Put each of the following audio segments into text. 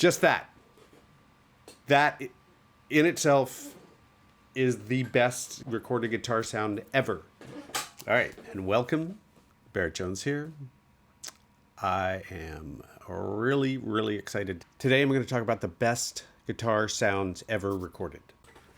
Just that. That in itself is the best recorded guitar sound ever. All right, and welcome. Barrett Jones here. I am really, really excited. Today I'm going to talk about the best guitar sounds ever recorded.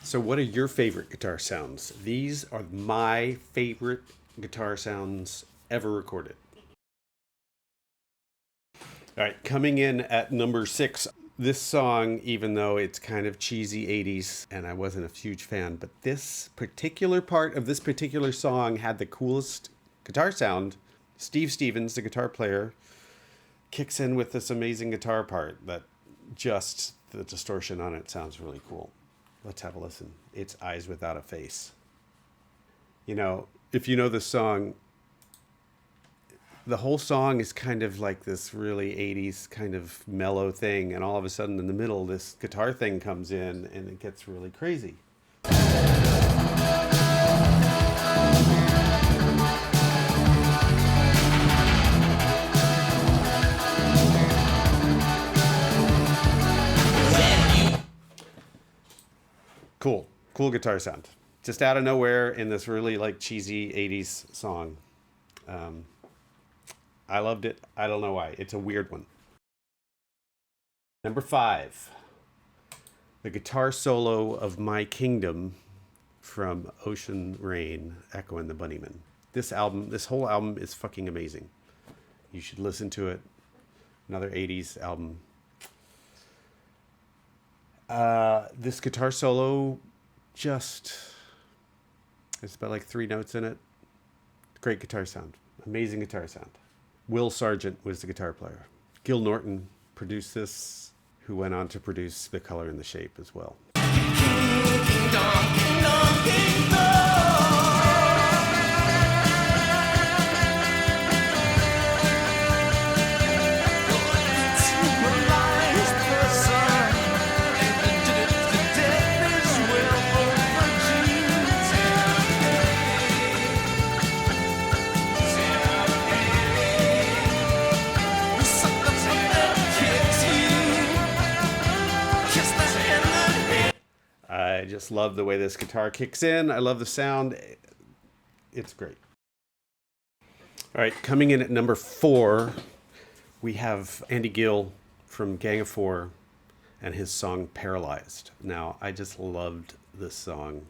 So what are your favorite guitar sounds? These are my favorite guitar sounds ever recorded. All right, coming in at number 6, this song, even though it's kind of cheesy 80s and I wasn't a huge fan, but this particular part of this particular song had the coolest guitar sound. Steve Stevens, the guitar player, kicks in with this amazing guitar part that just the distortion on it sounds really cool. Let's have a listen. It's Eyes Without a Face. You know, if you know this song, the whole song is kind of like this really 80s kind of mellow thing, and all of a sudden in the middle this guitar thing comes in and it gets really crazy. Cool guitar sound. Just out of nowhere in this really like cheesy 80s song. I loved it. I don't know why. It's a weird one. Number 5, the guitar solo of My Kingdom from Ocean Rain, Echo and the Bunnymen. This whole album is fucking amazing. You should listen to it. Another 80s album. This guitar solo it's about like 3 notes in it. Great guitar sound. Amazing guitar sound. Will Sargent was the guitar player. Gil Norton produced this, who went on to produce The Color and the Shape as well. I just love the way this guitar kicks in. I love the sound. It's great. All right, coming in at number 4, we have Andy Gill from Gang of Four and his song Paralyzed. Now, I just loved this song,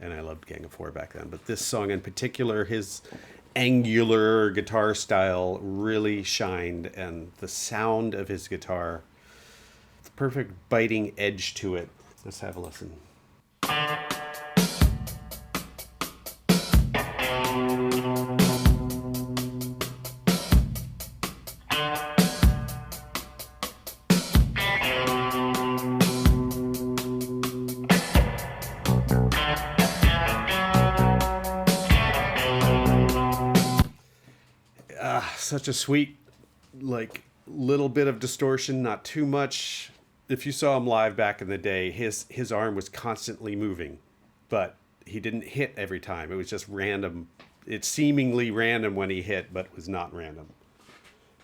and I loved Gang of Four back then. But this song in particular, his angular guitar style really shined, and the sound of his guitar, the perfect biting edge to it. Let's have a listen. Such a sweet, like, little bit of distortion, not too much. If you saw him live back in the day, his arm was constantly moving, but he didn't hit every time. It was just random. It's seemingly random when he hit, but it was not random.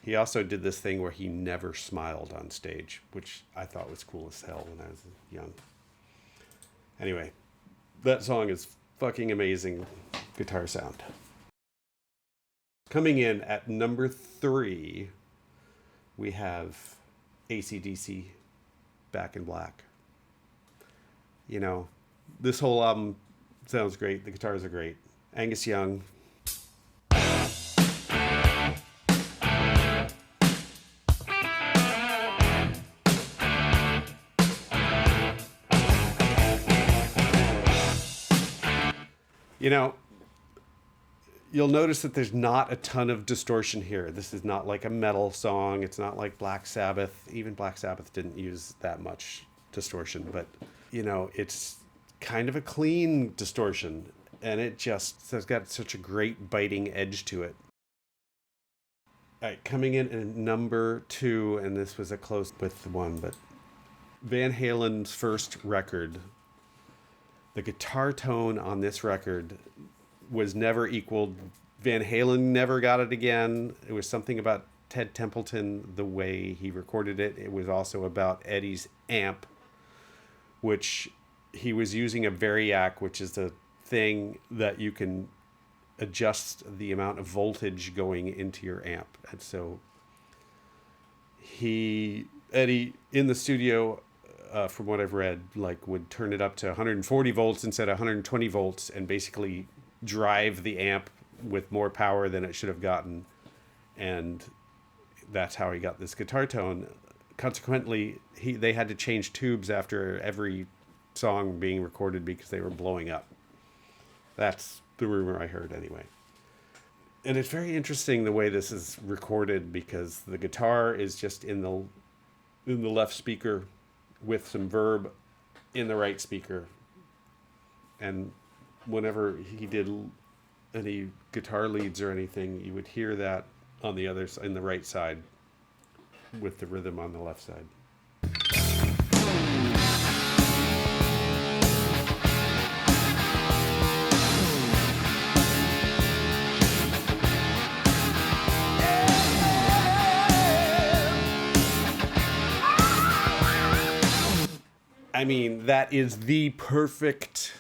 He also did this thing where he never smiled on stage, which I thought was cool as hell when I was young. Anyway, that song is fucking amazing guitar sound. Coming in at number 3, we have AC/DC, Back in Black. You know, this whole album sounds great. The guitars are great. Angus Young. You know, you'll notice that there's not a ton of distortion here. This is not like a metal song. It's not like Black Sabbath. Even Black Sabbath didn't use that much distortion, but you know, it's kind of a clean distortion, and it's got such a great biting edge to it. All right, coming in at number 2, and this was a close with one, but Van Halen's first record, the guitar tone on this record was never equaled. Van Halen never got it again. It was something about Ted Templeton, the way he recorded it. It was also about Eddie's amp, which he was using a Variac, which is the thing that you can adjust the amount of voltage going into your amp. And so Eddie in the studio, from what I've read, like would turn it up to 140 volts instead of 120 volts and basically drive the amp with more power than it should have gotten. And that's how he got this guitar tone. Consequently, they had to change tubes after every song being recorded because they were blowing up. That's the rumor I heard anyway. And it's very interesting the way this is recorded, because the guitar is just in the left speaker with some verb in the right speaker. And whenever he did any guitar leads or anything, you would hear that on the other side, in the right side, with the rhythm on the left side. I mean, that is the perfect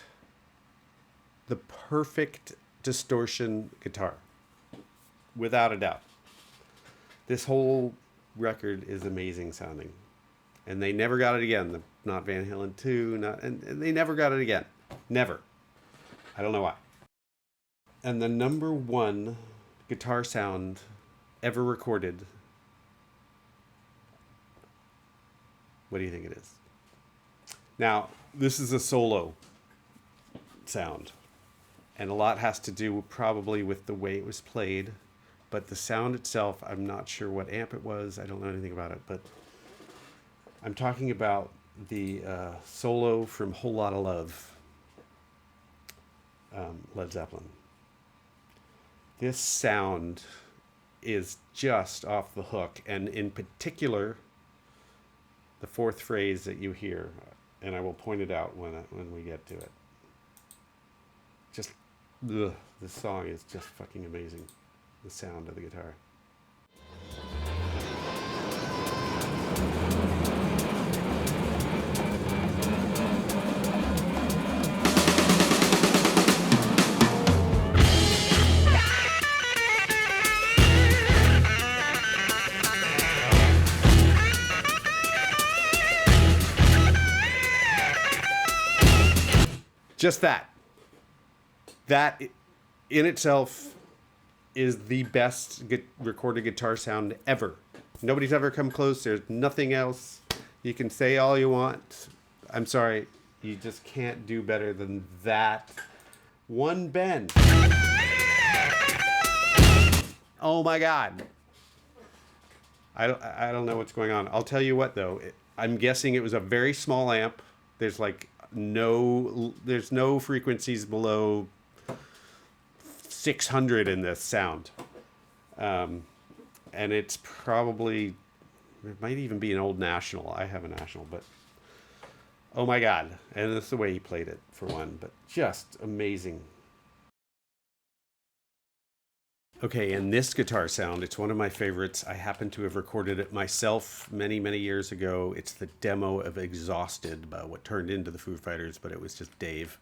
distortion guitar, without a doubt. This whole record is amazing sounding, and they never got it again. Not Van Halen 2, and they never got it again. Never. I don't know why. And the number one guitar sound ever recorded, what do you think it is? Now, this is a solo sound, and a lot has to do probably with the way it was played, but the sound itself, I'm not sure what amp it was. I don't know anything about it, but I'm talking about the solo from Whole Lotta Love, Led Zeppelin. This sound is just off the hook, and in particular, the fourth phrase that you hear, and I will point it out when we get to it. Just, this song is just fucking amazing. The sound of the guitar. Just that in itself is the best recorded guitar sound ever. Nobody's ever come close. There's nothing else. You can say all you want. I'm sorry. You just can't do better than that one bend. Oh my God. I don't know what's going on. I'll tell you what though. I'm guessing it was a very small amp. There's no frequencies below 600 in this sound. And it's probably, it might even be an old National. I have a National, but oh my God. And that's the way he played it, for one, but just amazing. Okay, and this guitar sound, it's one of my favorites. I happen to have recorded it myself many, many years ago. It's the demo of Exhausted, by what turned into the Foo Fighters, but it was just Dave.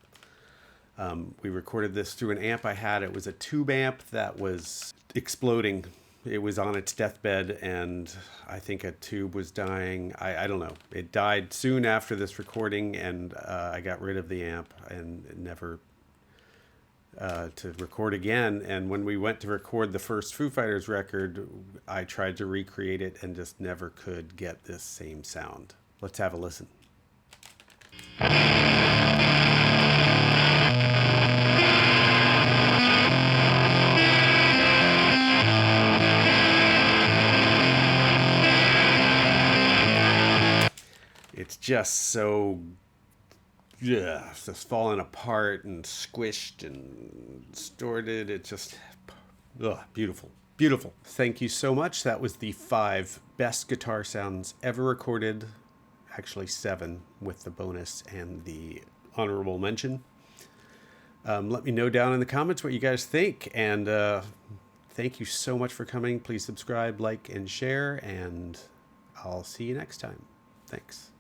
We recorded this through an amp I had. It was a tube amp that was exploding. It was on its deathbed, and I think a tube was dying. I don't know. It died soon after this recording, and I got rid of the amp and never to record again. And when we went to record the first Foo Fighters record, I tried to recreate it and just never could get this same sound. Let's have a listen. It's just so, it's just falling apart and squished and distorted. It's just, beautiful. Beautiful. Thank you so much. That was the 5 best guitar sounds ever recorded. Actually 7 with the bonus and the honorable mention. Let me know down in the comments what you guys think. And Thank you so much for coming. Please subscribe, like, and share, and I'll see you next time. Thanks.